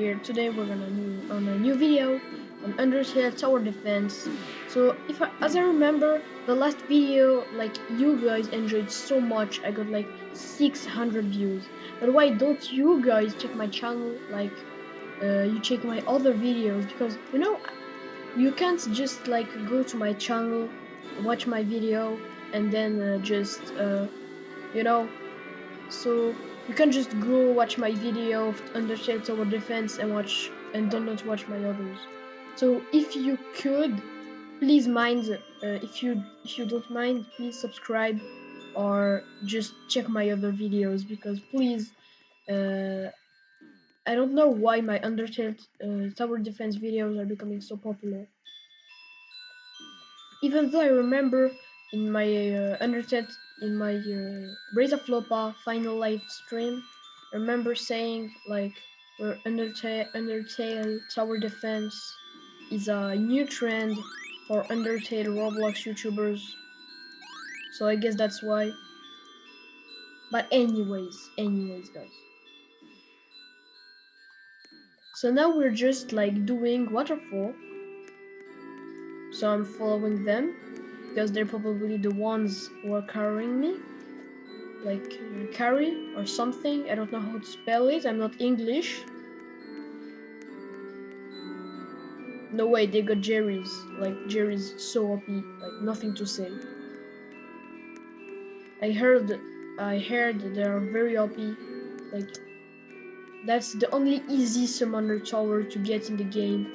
here. Today we're gonna do on a new video on Undertale Tower Defense. So as I remember, the last video, like you guys enjoyed so much, I got like 600 views. But why don't you guys check my channel? Like, you check my other videos because you can't just like go to my channel, watch my video, and then you know so you can just go watch my video of Undertale Tower Defense and do not watch my others. So if you could, please mind if you don't mind, please subscribe or just check my other videos because please, uh, I don't know why my Undertale Tower Defense videos are becoming so popular. Even though I remember in my Undertale, in my Breath of Lopa final live stream, I remember saying like where Undertale Tower Defense is a new trend for Undertale Roblox YouTubers. So I guess that's why. But anyways guys. So now we're just like doing waterfall. So I'm following them because they're probably the ones who are carrying me. Like carry or something. I don't know how to spell it. I'm not English. No way, they got Jerry's. Like Jerry's so OP. Like nothing to say. I heard they are very OP. Like that's the only easy summoner tower to get in the game.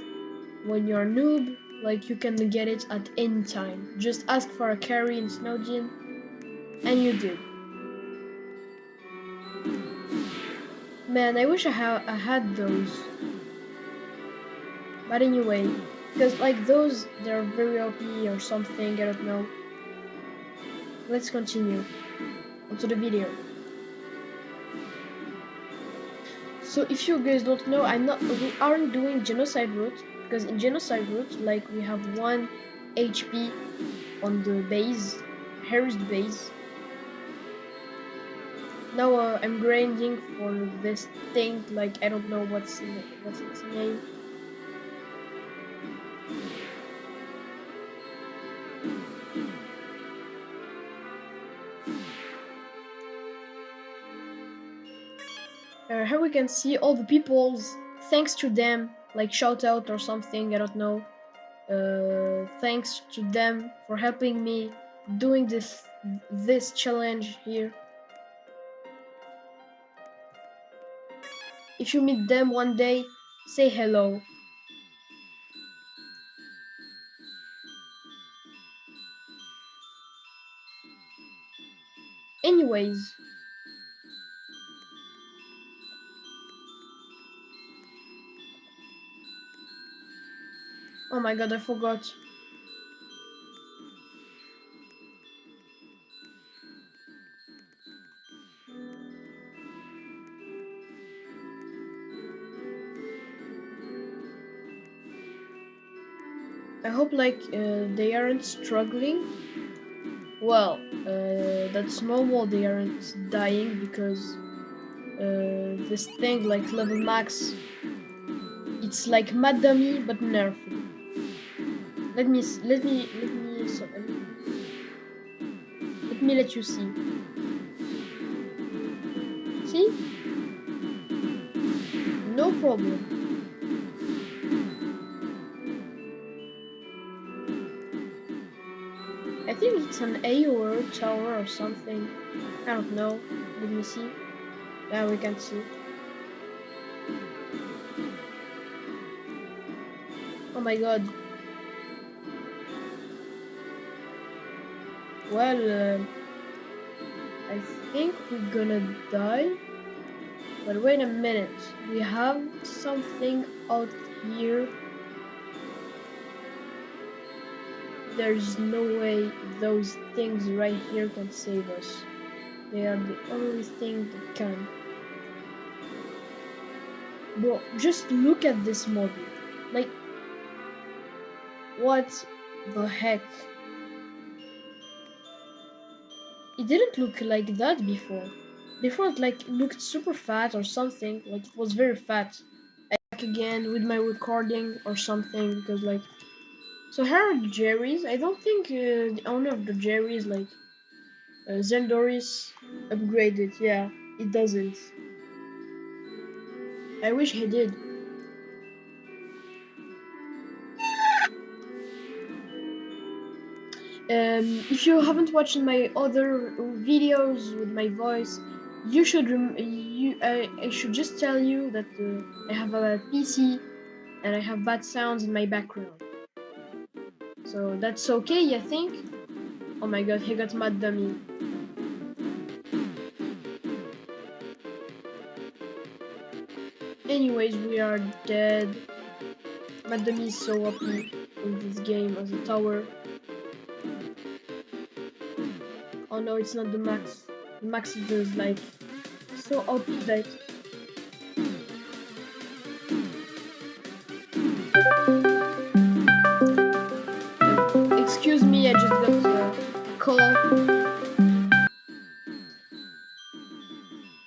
When you're a noob, like you can get it at any time. Just ask for a carry in Snowdin, and you do. Man, I wish I had those. But anyway, because like those, they're very OP or something, I don't know. Let's continue onto the video. So if you guys don't know, we aren't doing genocide route, because in genocide route, like we have 1 HP on the base, Harry's base. Now I'm grinding for this thing, like I don't know what's its name. Here we can see all the peoples, thanks to them, like shout out or something, I don't know. Thanks to them for helping me doing this challenge here. If you meet them one day, say hello. Anyways, oh my god, I forgot. I hope like they aren't struggling. Well, that's normal, they aren't dying because this thing like level max, it's like Mad Dummy but nerfed. Let me let you see. See? No problem. I think it's an AOR tower or something. I don't know. Let me see. Yeah, we can see. Oh my god. Well, I think we're gonna die. But wait a minute. We have something out here. There's no way those things right here can save us. They are the only thing that can. Bro, just look at this model. Like, what the heck? It didn't look like that before. Before it like looked super fat or something. Like it was very fat. I back again with my recording or something because like. So here are the Jerry's. I don't think the owner of the Jerry's like Zeldoris upgraded. Yeah, it doesn't. I wish he did. If you haven't watched my other videos with my voice, you should. I should just tell you that I have a PC and I have bad sounds in my background. So that's okay, I think. Oh my god, he got mad dummy. Anyways, we are dead. Mad dummy is so OP in this game as a tower. Oh no, it's not the max. The max is like so OP that. Excuse me, I just got a call.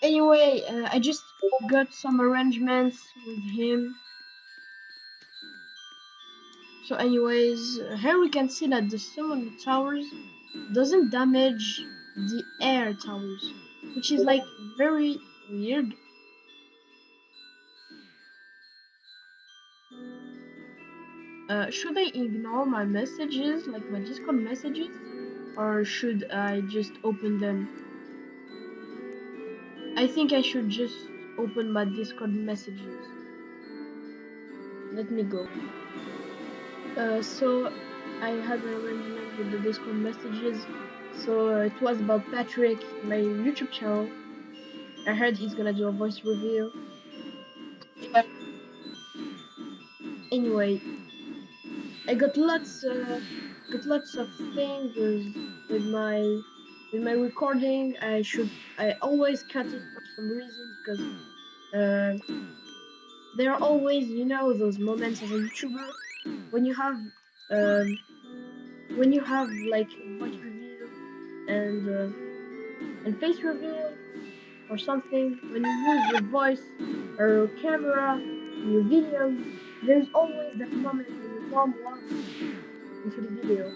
Anyway, I just got some arrangements with him. So anyways, here we can see that the stone of the towers doesn't damage the air towers, which is like very weird. Should I ignore my messages, like my Discord messages, or should I just open them? I think I should just open my Discord messages. Let me go. So I had an arrangement with the Discord messages. So it was about Patrick, my YouTube channel. I heard he's gonna do a voice review. Anyway, I got lots of things with my recording. I always cut it for some reason because uh, there are always those moments as a YouTuber when you have um, like voice reveal and face reveal or something, when you use your voice or camera in your videos, there's always that moment when you warm up into the video.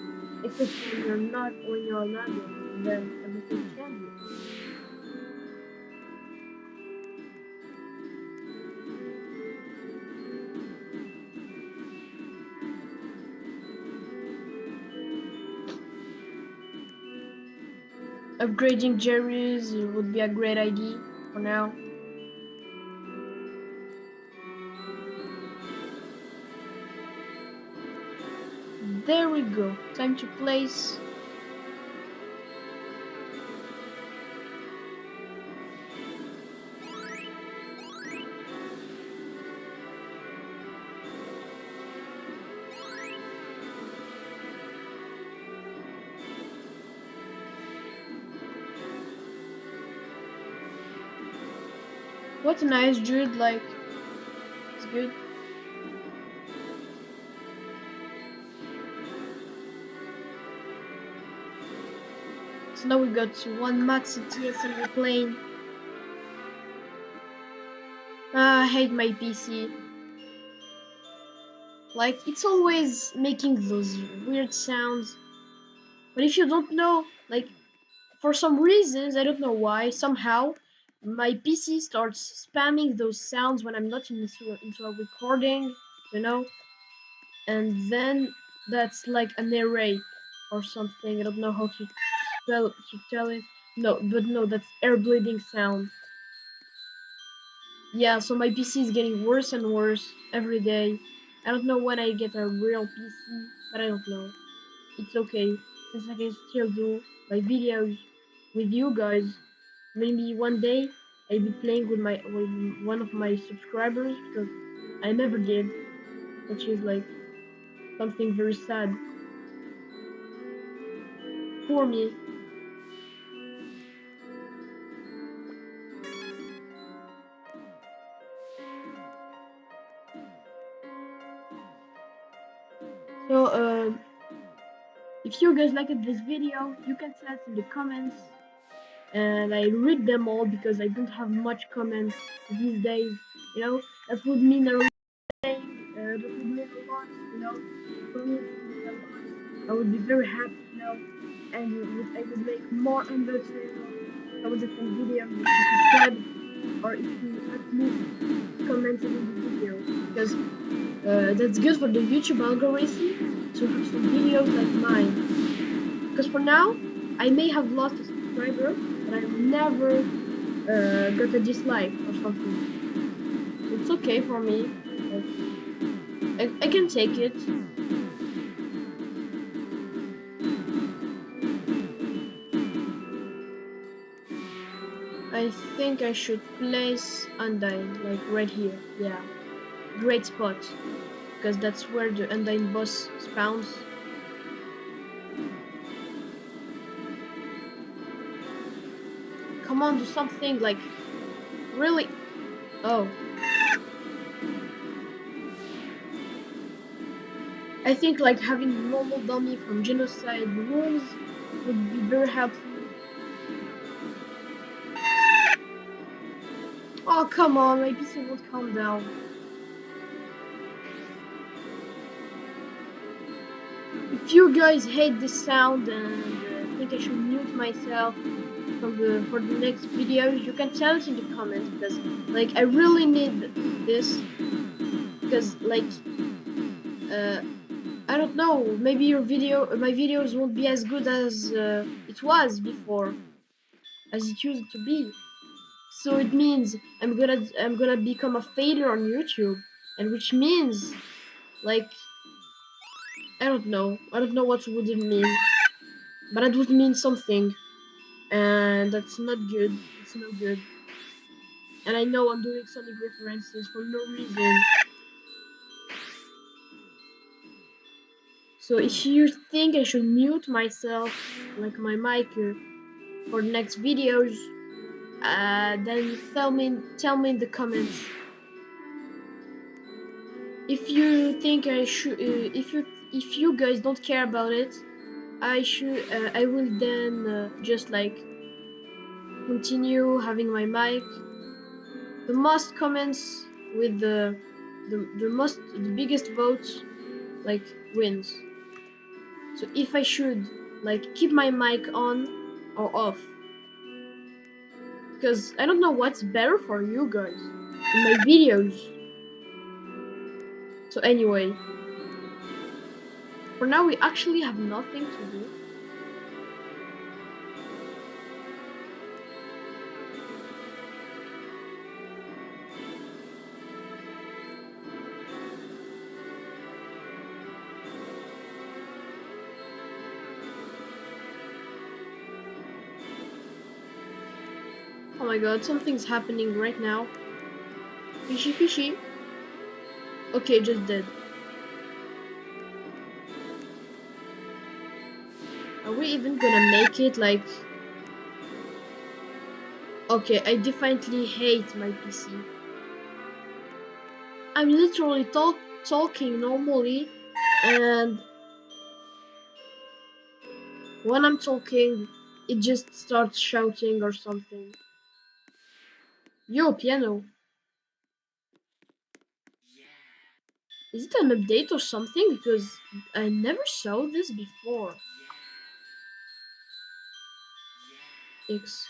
Except when you're not in, then everything changes. Upgrading Jerry's would be a great idea for now. There we go. Time to place. What's nice, dude? Like, it's good. So now we got to one max TSM plane. I hate my PC. Like, it's always making those weird sounds. But if you don't know, like, for some reasons, I don't know why, somehow, my PC starts spamming those sounds when I'm not into a recording, you know? And then that's like an array or something. I don't know how to tell it. No, but no, that's air bleeding sound. Yeah, so my PC is getting worse and worse every day. I don't know when I get a real PC, but I don't know. It's okay, since I can still do my videos with you guys. Maybe one day I'll be playing with one of my subscribers because I never did, which is like something very sad for me. So if you guys liked this video, you can tell us in the comments, and I read them all because I don't have much comments these days. That would mean a that would mean a lot, for me it would mean a lot. I would be very happy, and I would make more Undertale tower defense videos if you subscribe or if you at least commented in the video, because that's good for the YouTube algorithm to have some videos like mine. Because for now, I may have lost a subscriber, but I never got a dislike or something. It's okay for me. I can take it. I think I should place Undyne, like right here. Yeah, great spot. Because that's where the Undyne boss spawns. Come on, do something, like, really? Oh. I think like having normal dummy from genocide rules would be very helpful. Oh, come on, my PC won't calm down. If you guys hate this sound and think I should mute myself for the next videos, you can tell it in the comments, because like I really need this, because like I don't know, maybe my videos won't be as good as it was before, as it used to be. So it means I'm gonna become a failure on YouTube, and which means like I don't know what would it mean, but it would mean something, and that's not good. It's not good. And I know I'm doing Sonic references for no reason. So if you think I should mute myself, like my mic for the next videos, then tell me in the comments. If you think I should, if you guys don't care about it, I will then just like continue having my mic. The most comments with the biggest votes like wins. So if I should like keep my mic on or off, because I don't know what's better for you guys in my videos. So anyway, for now we actually have nothing to do. Oh my god, something's happening right now. Fishy fishy. Okay, just dead. Are we even gonna make it? Like, okay, I definitely hate my PC. I'm literally talking normally, and when I'm talking, it just starts shouting or something. Yo, piano. Is it an update or something? Because I never saw this before. X.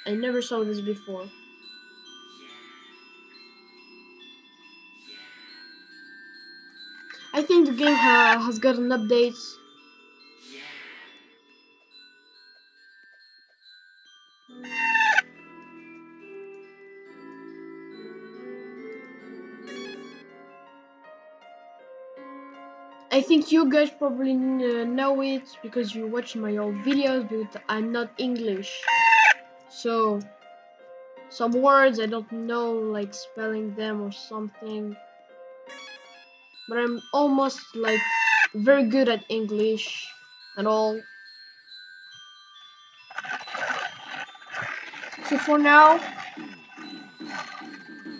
I never saw this before. I think the game has got an update. I think you guys probably know it because you watch my old videos, but I'm not English. So, some words I don't know, like spelling them or something. But I'm almost like very good at English and all. So for now,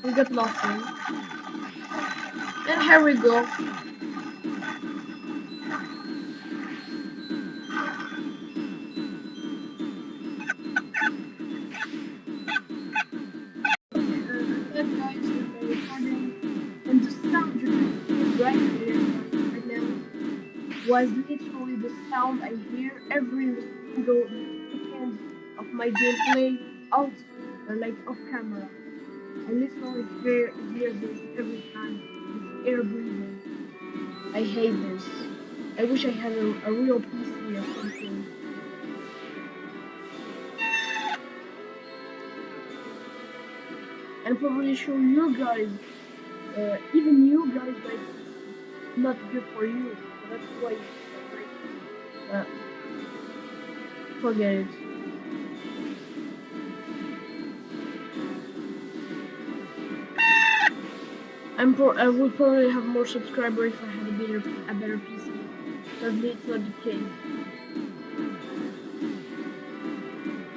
we got nothing. And here we go. was literally the sound I hear every single second of my gameplay out, like off camera. I literally hear this every time. This air breathing. I hate this. I wish I had a real PC or something. And probably show you guys, even you guys, like not good for you. So that's why you don't like it. Forget it. I would probably have more subscribers if I had a better PC. Sadly, it's not the case.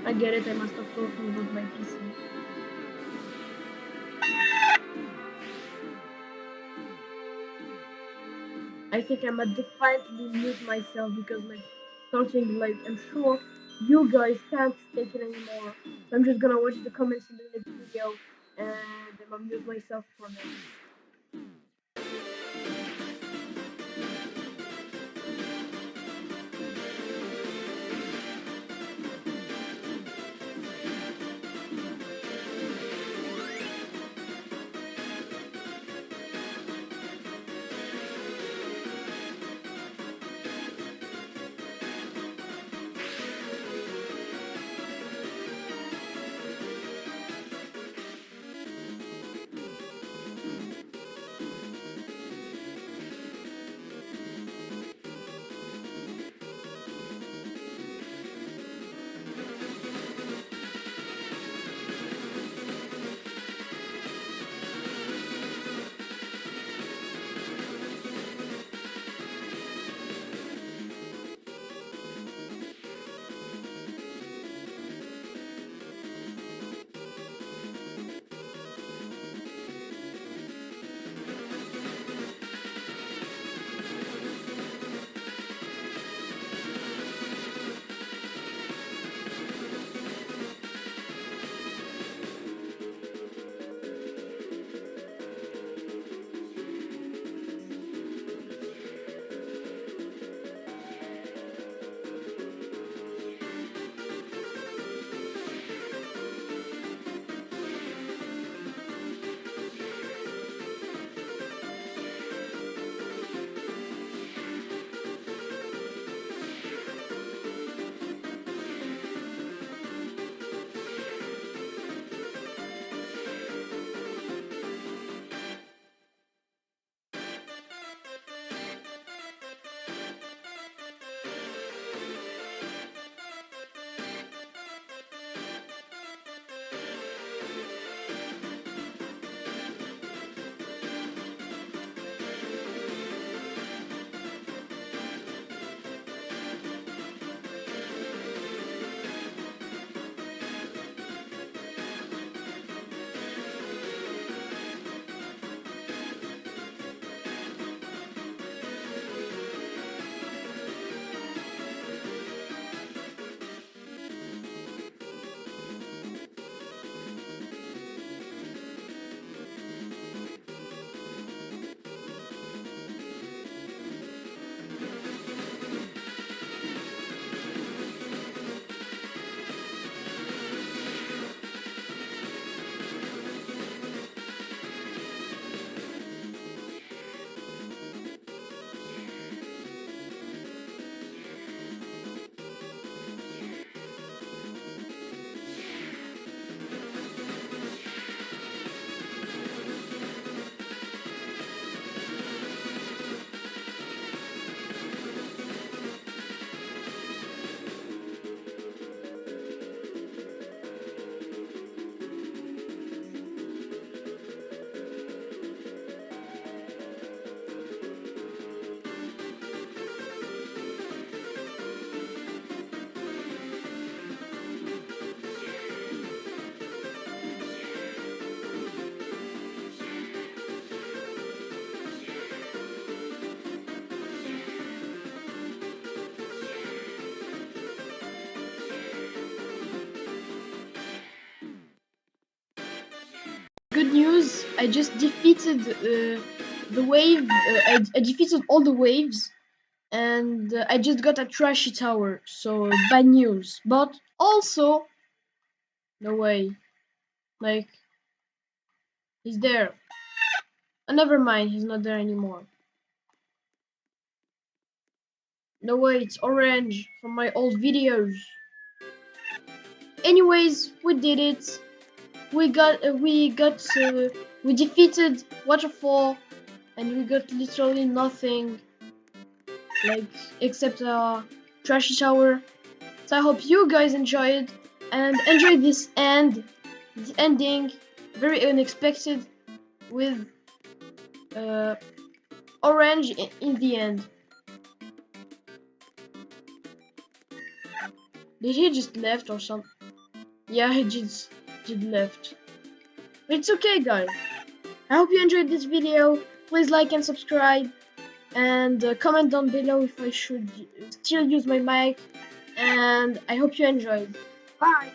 I get it. I must stop talking about my PC. I think I might defiantly mute myself because like something like I'm sure you guys can't take it anymore. So I'm just gonna watch the comments in the next video and I'm gonna mute myself for now. Good news, I just defeated the wave. I defeated all the waves, and I just got a trashy tower, so bad news. But also, no way, like he's there. Never mind, he's not there anymore. No way, it's orange from my old videos. Anyways, we did it. We defeated waterfall, and we got literally nothing, like except a trashy tower. So I hope you guys enjoyed and enjoyed this the ending, very unexpected, with uh, orange in the end. Did he just left or something? Yeah, he just left. But it's okay, guys. I hope you enjoyed this video. Please like and subscribe, and comment down below if I should still use my mic. And I hope you enjoyed. Bye.